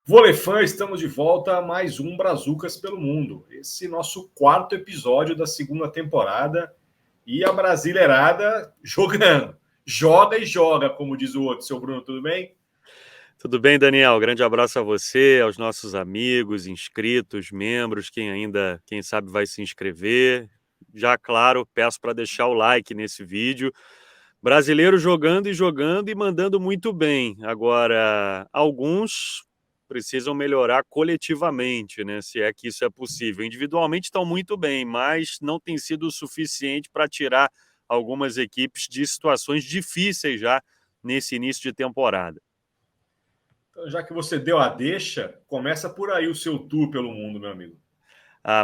Vôlei Fã, estamos de volta a mais um Brazucas pelo Mundo. Esse nosso quarto episódio da segunda temporada e a brasileirada jogando. Joga e joga, como diz o outro. Seu Bruno, tudo bem? Tudo bem, Daniel? Grande abraço a você, aos nossos amigos, inscritos, membros, quem sabe vai se inscrever. Já, claro, peço para deixar o like nesse vídeo. Brasileiro jogando e mandando muito bem. Agora, alguns precisam melhorar coletivamente, né? Se é que isso é possível. Individualmente estão muito bem, mas não tem sido o suficiente para tirar algumas equipes de situações difíceis já nesse início de temporada. Então, já que você deu a deixa, começa por aí o seu tour pelo mundo, meu amigo.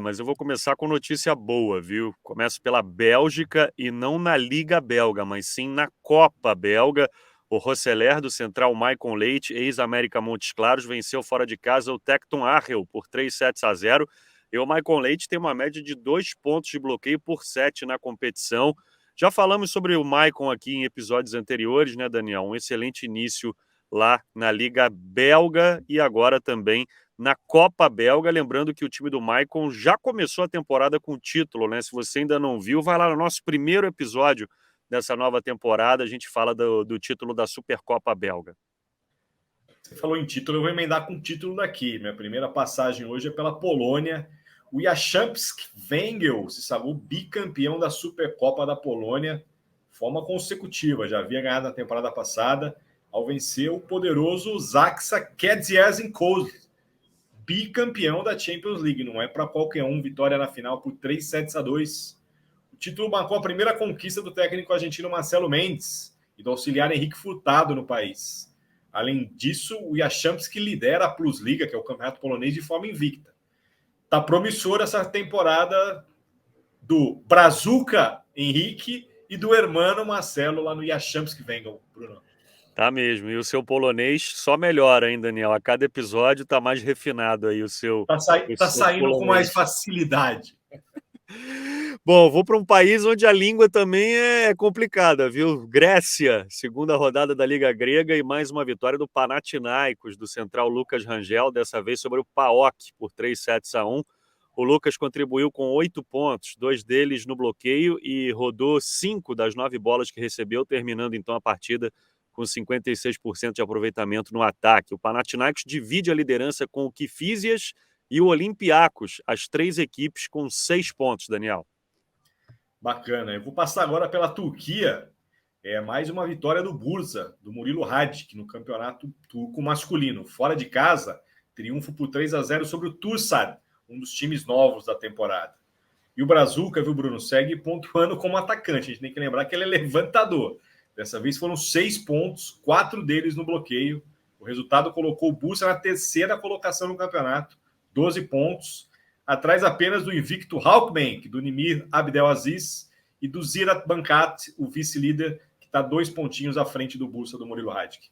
Mas eu vou começar com notícia boa, viu? Começo pela Bélgica e não na Liga Belga, mas sim na Copa Belga. O Rosselaer do Central Maicon Leite, ex-América Montes Claros, venceu fora de casa o Tecton Arrel por 3-0. E o Maicon Leite tem uma média de 2 pontos de bloqueio por 7 na competição. Já falamos sobre o Maicon aqui em episódios anteriores, né, Daniel? Um excelente início lá na Liga Belga e agora também na Copa Belga. Lembrando que o time do Maicon já começou a temporada com o título, né? Se você ainda não viu, vai lá no nosso primeiro episódio dessa nova temporada, a gente fala do título da Supercopa Belga. Você falou em título, eu vou emendar com o título daqui. Minha primeira passagem hoje é pela Polônia. O Jastrzębski Węgiel se sagrou bicampeão da Supercopa da Polônia, forma consecutiva. Já havia ganhado na temporada passada, ao vencer o poderoso Zaksa Kędzierzyn-Koźle, bicampeão da Champions League. Não é para qualquer um, vitória na final por 3-2. O título marcou a primeira conquista do técnico argentino Marcelo Mendes e do auxiliar Henrique Furtado no país. Além disso, o Jastrzębski lidera a Plus Liga, que é o campeonato polonês, de forma invicta. Tá promissora essa temporada do Brazuca Henrique e do hermano Marcelo lá no Jastrzębski Węgiel, Bruno. Tá mesmo, e o seu polonês só melhora, hein, Daniel? A cada episódio tá mais refinado aí o seu, o Tá seu saindo com mais polonês. facilidade. Bom, vou para um país onde a língua também é complicada, viu? Grécia, segunda rodada da Liga Grega e mais uma vitória do Panathinaikos, do central Lucas Rangel, dessa vez sobre o PAOK por 3-1. O Lucas contribuiu com 8 pontos, 2 deles no bloqueio e rodou 5 das 9 bolas que recebeu, terminando então a partida com 56% de aproveitamento no ataque. O Panathinaikos divide a liderança com o Kifisias e o Olympiacos, as 3 equipes com 6 pontos, Daniel. Bacana. Eu vou passar agora pela Turquia. É mais uma vitória do Bursa, do Murilo Hadic, no campeonato turco masculino. Fora de casa, triunfo por 3-0 sobre o Tursad, um dos times novos da temporada. E o Brazuca, viu, Bruno, segue pontuando como atacante. A gente tem que lembrar que ele é levantador. Dessa vez foram 6 pontos, 4 deles no bloqueio. O resultado colocou o Bursa na terceira colocação no campeonato, 12 pontos, atrás apenas do invicto Halkbank, do Nimir Abdelaziz, e do Ziraat Bankat, o vice-líder, que está 2 pontinhos à frente do Bursa do Murilo Hadic.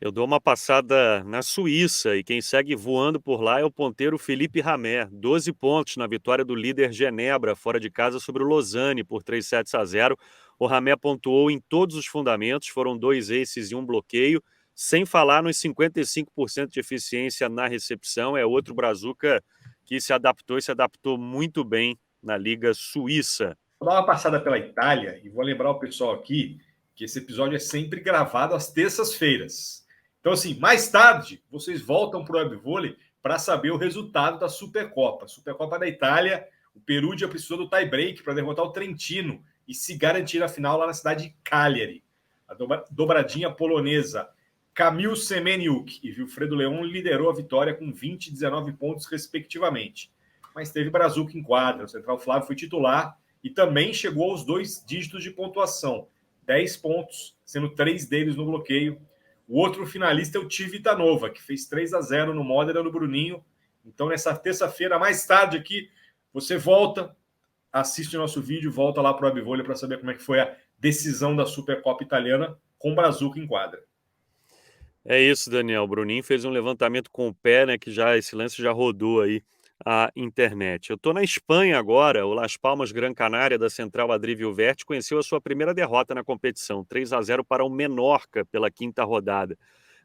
Eu dou uma passada na Suíça e quem segue voando por lá é o ponteiro Felipe Ramé, 12 pontos na vitória do líder Genebra, fora de casa sobre o Lausanne por 3-0. O Ramé pontuou em todos os fundamentos, foram 2 aces e 1 bloqueio, sem falar nos 55% de eficiência na recepção. É outro brazuca que se adaptou e se adaptou muito bem na Liga Suíça. Vou dar uma passada pela Itália e vou lembrar o pessoal aqui que esse episódio é sempre gravado às terças-feiras. Então, assim, mais tarde, vocês voltam para o Webvôlei para saber o resultado da Supercopa. Supercopa da Itália, o Perugia precisou do tie-break para derrotar o Trentino e se garantir a final lá na cidade de Cagliari. A dobradinha polonesa Kamil Semeniuk e Wilfredo Leão liderou a vitória com 20 e 19 pontos, respectivamente. Mas teve Brazuca em quadra, o central Flávio foi titular e também chegou aos 2 dígitos de pontuação, 10 pontos, sendo 3 deles no bloqueio. O outro finalista é o Civitanova, que fez 3-0 no Modena no Bruninho. Então, nessa terça-feira, mais tarde aqui, você volta, assiste o nosso vídeo, volta lá para o Webvôlei para saber como é que foi a decisão da Supercopa Italiana com o Brazuca em quadra. É isso, Daniel. O Bruninho fez um levantamento com o pé, né? Que já esse lance já rodou aí a internet. Eu estou na Espanha agora. O Las Palmas Gran Canaria da Central Adrívio Verte conheceu a sua primeira derrota na competição, 3-0 para o Menorca pela 5ª rodada.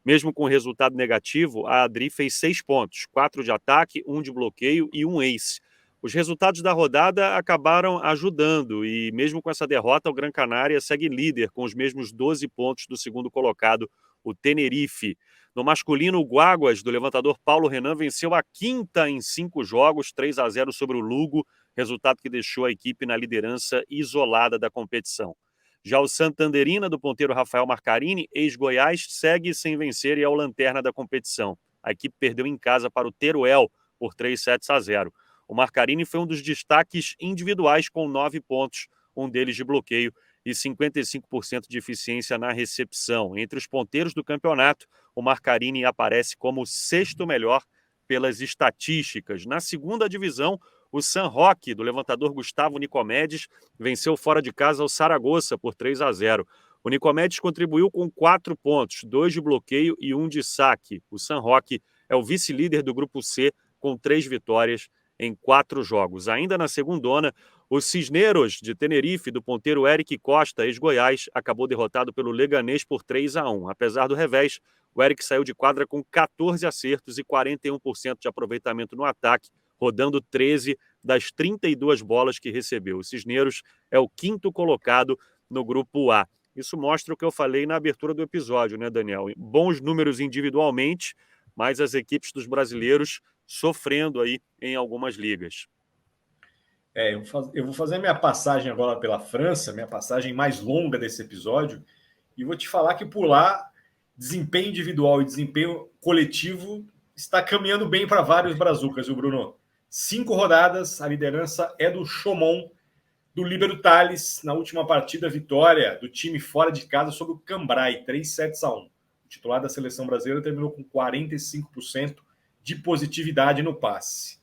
Mesmo com resultado negativo, a Adri fez 6 pontos, 4 de ataque, 1 de bloqueio e 1 ace. Os resultados da rodada acabaram ajudando e, mesmo com essa derrota, o Gran Canária segue líder com os mesmos 12 pontos do segundo colocado, o Tenerife. No masculino, o Guaguas, do levantador Paulo Renan, venceu a quinta em 5 jogos, 3-0 sobre o Lugo, resultado que deixou a equipe na liderança isolada da competição. Já o Santanderina, do ponteiro Rafael Marcarini, ex-Goiás, segue sem vencer e é o lanterna da competição. A equipe perdeu em casa para o Teruel por 3-0. O Marcarini foi um dos destaques individuais com 9 pontos, um deles de bloqueio e 55% de eficiência na recepção. Entre os ponteiros do campeonato, o Marcarini aparece como o 6º melhor pelas estatísticas. Na segunda divisão, o San Roque, do levantador Gustavo Nicomedes, venceu fora de casa o Saragossa por 3-0. O Nicomedes contribuiu com 4 pontos, 2 de bloqueio e 1 de saque. O San Roque é o vice-líder do Grupo C, com 3 vitórias em 4 jogos. Ainda na segundona, o Cisneros, de Tenerife, do ponteiro Eric Costa, ex-Goiás, acabou derrotado pelo Leganés por 3-1. Apesar do revés, o Eric saiu de quadra com 14 acertos e 41% de aproveitamento no ataque, rodando 13 das 32 bolas que recebeu. O Cisneros é o 5º colocado no Grupo A. Isso mostra o que eu falei na abertura do episódio, né, Daniel? Bons números individualmente, mas as equipes dos brasileiros sofrendo aí em algumas ligas. Eu vou fazer a minha passagem agora pela França, minha passagem mais longa desse episódio, e vou te falar que por lá, desempenho individual e desempenho coletivo está caminhando bem para vários brazucas, viu, Bruno? 5 rodadas, a liderança é do Chaumont, do Líbero Tales, na última partida, vitória do time fora de casa sobre o Cambrai, 3-1. O titular da seleção brasileira terminou com 45% de positividade no passe.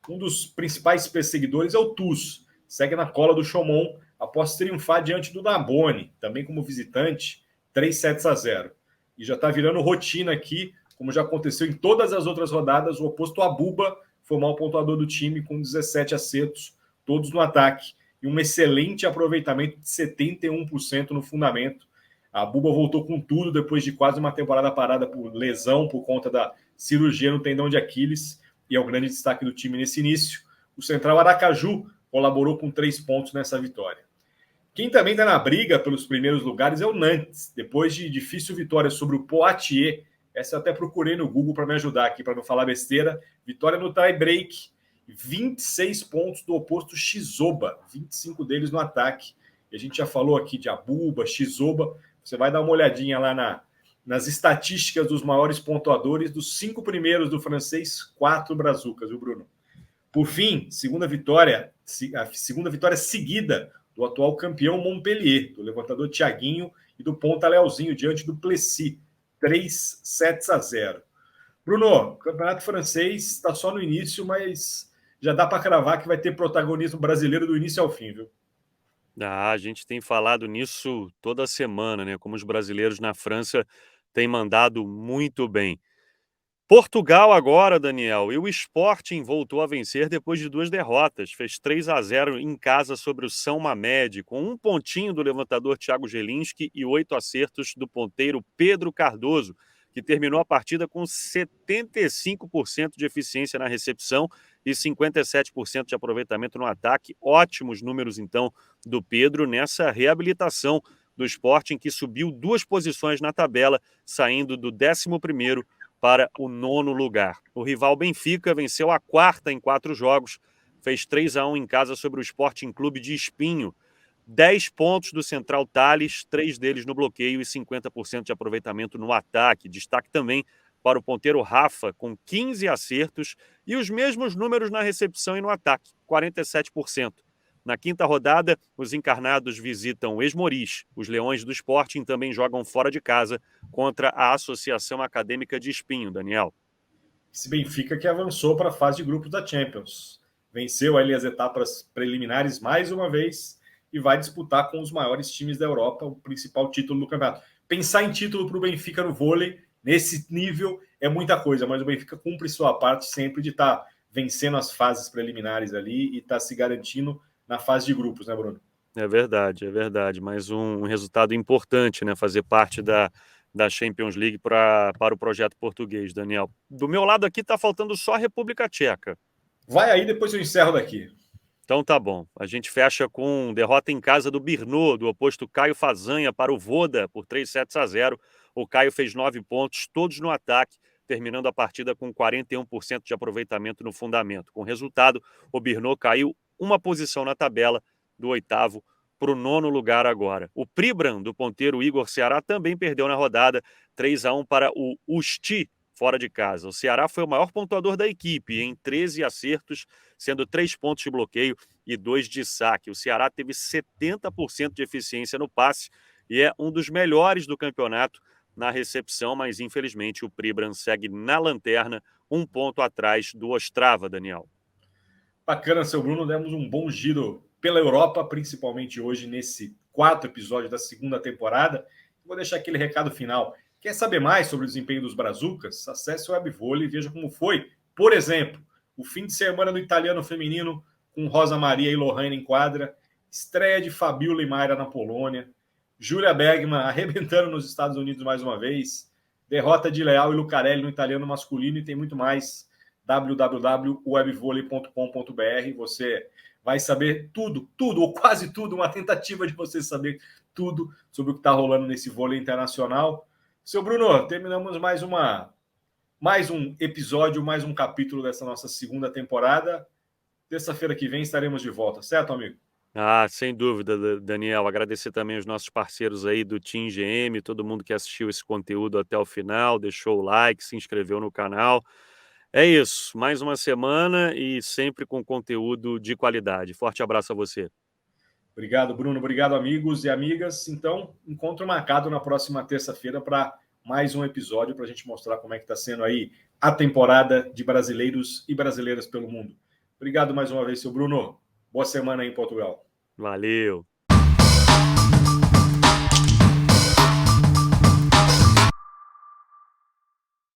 Um dos principais perseguidores é o TuS, segue na cola do Chaumont após triunfar diante do Narbonne, também como visitante, 3-0. E já está virando rotina aqui, como já aconteceu em todas as outras rodadas, o oposto Abuba foi o maior pontuador do time com 17 acertos, todos no ataque, e um excelente aproveitamento de 71% no fundamento. A Abuba voltou com tudo depois de quase uma temporada parada por lesão, por conta da cirurgia no tendão de Aquiles, e é o grande destaque do time nesse início. O central Aracaju colaborou com 3 pontos nessa vitória. Quem também está na briga pelos primeiros lugares é o Nantes, depois de difícil vitória sobre o Poitiers. Essa eu até procurei no Google para me ajudar aqui, para não falar besteira. Vitória no tie-break, 26 pontos do oposto Chizoba, 25 deles no ataque. E a gente já falou aqui de Abuba, Chizoba. Você vai dar uma olhadinha lá nas estatísticas dos maiores pontuadores, dos 5 primeiros do francês, 4 brazucas, viu, Bruno? Por fim, a segunda vitória seguida do atual campeão Montpellier, do levantador Thiaguinho e do ponta Leozinho, diante do Plessis, 3-0. Bruno, o campeonato francês está só no início, mas já dá para cravar que vai ter protagonismo brasileiro do início ao fim, viu? A gente tem falado nisso toda semana, né? Como os brasileiros na França têm mandado muito bem. Portugal agora, Daniel, e o Sporting voltou a vencer depois de 2 derrotas. Fez 3-0 em casa sobre o São Mamede, com 1 pontinho do levantador Thiago Gelinski e 8 acertos do ponteiro Pedro Cardoso, que terminou a partida com 75% de eficiência na recepção e 57% de aproveitamento no ataque. Ótimos números, então, do Pedro nessa reabilitação do Sporting, que subiu 2 posições na tabela, saindo do 11º para o 9º lugar. O rival Benfica venceu a 4ª em 4 jogos, fez 3-1 em casa sobre o Sporting Clube de Espinho. 10 pontos do central Tales, 3 deles no bloqueio e 50% de aproveitamento no ataque. Destaque também para o ponteiro Rafa, com 15 acertos e os mesmos números na recepção e no ataque, 47%. Na 5ª rodada, os encarnados visitam o Esmoriz. Os Leões do Sporting também jogam fora de casa contra a Associação Acadêmica de Espinho, Daniel. Esse Benfica que avançou para a fase de grupos da Champions. Venceu ali as etapas preliminares mais uma vez e vai disputar com os maiores times da Europa o principal título do campeonato. Pensar em título para o Benfica no vôlei, nesse nível, é muita coisa, mas o Benfica cumpre sua parte sempre de estar vencendo as fases preliminares ali e estar se garantindo na fase de grupos, né, Bruno? É verdade, mas um resultado importante, né? Fazer parte da Champions League para o projeto português, Daniel. Do meu lado aqui está faltando só a República Tcheca. Vai aí, depois eu encerro daqui. Então tá bom. A gente fecha com derrota em casa do Brno, do oposto Caio Fazanha para o Voda por 3-0. O Caio fez 9 pontos, todos no ataque, terminando a partida com 41% de aproveitamento no fundamento. Com o resultado, o Brno caiu uma posição na tabela, do 8º para o 9º lugar agora. O Pribram, do ponteiro Igor Ceará, também perdeu na rodada, 3-1 para o Usti, fora de casa. O Ceará foi o maior pontuador da equipe, em 13 acertos, sendo 3 pontos de bloqueio e 2 de saque. O Ceará teve 70% de eficiência no passe e é um dos melhores do campeonato na recepção, mas infelizmente o Pribram segue na lanterna, 1 ponto atrás do Ostrava, Daniel. Bacana, seu Bruno, demos um bom giro pela Europa, principalmente hoje nesse 4º episódio da 2ª temporada. Vou deixar aquele recado final. Quer saber mais sobre o desempenho dos Brazucas? Acesse o WebVôlei e veja como foi, por exemplo, o fim de semana no italiano feminino com Rosa Maria e Lohane em quadra, estreia de Fabiola e Mayra na Polônia, Júlia Bergman arrebentando nos Estados Unidos mais uma vez, derrota de Leal e Lucarelli no italiano masculino e tem muito mais. www.webvolley.com.br. Você vai saber tudo, ou quase tudo, uma tentativa de você saber tudo sobre o que está rolando nesse vôlei internacional. Seu Bruno, terminamos mais um episódio, mais um capítulo dessa nossa 2ª temporada. Terça-feira que vem estaremos de volta, certo, amigo? Sem dúvida, Daniel. Agradecer também os nossos parceiros aí do Team GM, todo mundo que assistiu esse conteúdo até o final, deixou o like, se inscreveu no canal. É isso, mais uma semana e sempre com conteúdo de qualidade. Forte abraço a você. Obrigado, Bruno. Obrigado, amigos e amigas. Então, encontro marcado na próxima terça-feira para mais um episódio para a gente mostrar como é que está sendo aí a temporada de brasileiros e brasileiras pelo mundo. Obrigado mais uma vez, seu Bruno. Boa semana aí em Portugal. Valeu.